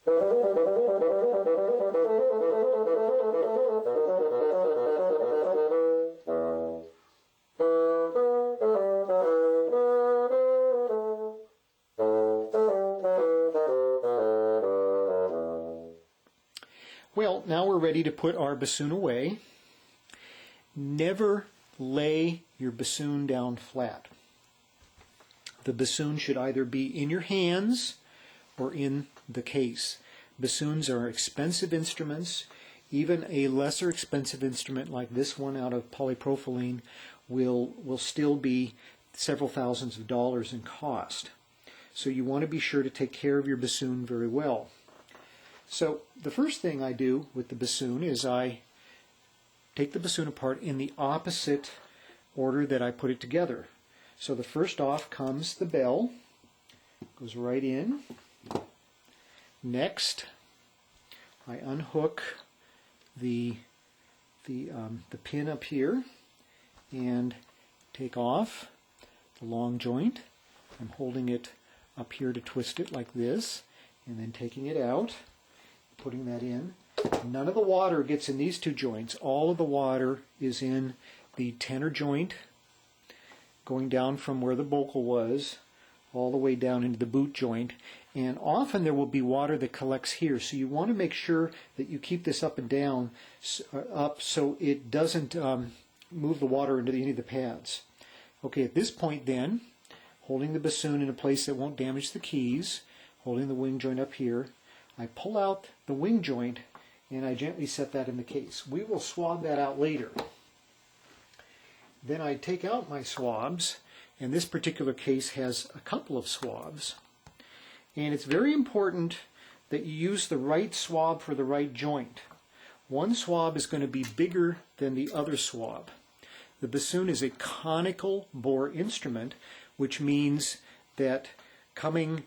Well, now we're ready to put our bassoon away. Never lay your bassoon down flat. The bassoon should either be in your hands or in the case. Bassoons are expensive instruments. Even a lesser expensive instrument like this one out of polypropylene will still be several thousands of dollars in cost. So you want to be sure to take care of your bassoon very well. So the first thing I do with the bassoon is I take the bassoon apart in the opposite order that I put it together. So the first off comes the bell, goes right in. Next, I unhook the pin up here and take off the long joint. I'm holding it up here to twist it like this, and then taking it out, putting that in. None of the water gets in these two joints. All of the water is in the tenor joint, going down from where the bocal was all the way down into the boot joint. And often there will be water that collects here, so you want to make sure that you keep this up and down, up so it doesn't move the water into any of the pads. Okay, at this point then, holding the bassoon in a place that won't damage the keys, holding the wing joint up here, I pull out the wing joint and I gently set that in the case. We will swab that out later. Then I take out my swabs, and this particular case has a couple of swabs. And it's very important that you use the right swab for the right joint. One swab is going to be bigger than the other swab. The bassoon is a conical bore instrument, which means that coming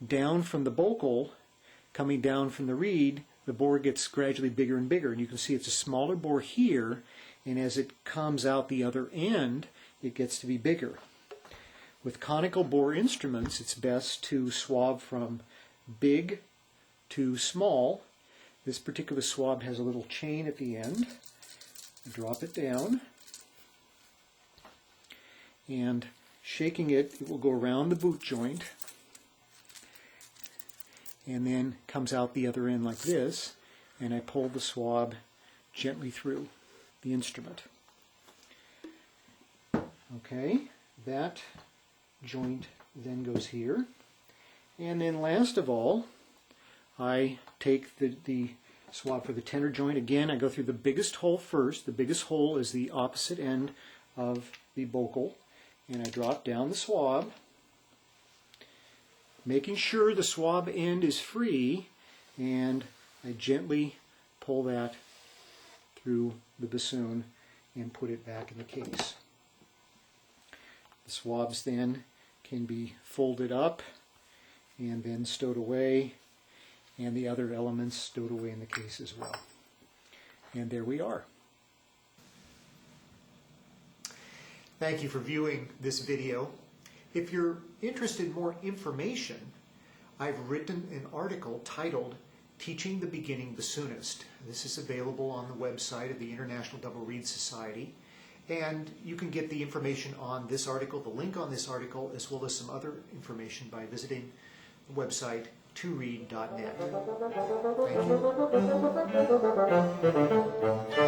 down from the bocal, coming down from the reed, the bore gets gradually bigger and bigger. And you can see it's a smaller bore here, and as it comes out the other end, it gets to be bigger. With conical bore instruments, it's best to swab from big to small. This particular swab has a little chain at the end. I drop it down, and shaking it, it will go around the boot joint, and then comes out the other end like this, and I pull the swab gently through the instrument. Okay, that joint then goes here, and then last of all I take the swab for the tenor joint. Again, I go through the biggest hole first. The biggest hole is the opposite end of the bocal, and I drop down the swab, making sure the swab end is free, and I gently pull that through the bassoon and put it back in the case. The swabs then can be folded up and then stowed away, and the other elements stowed away in the case as well. And there we are. Thank you for viewing this video. If you're interested in more information, I've written an article titled Teaching the Beginning Bassoonist. This is available on the website of the International Double Reed Society, and you can get the information on this article, the link on this article, as well as some other information by visiting the website toreed.net. Thank you.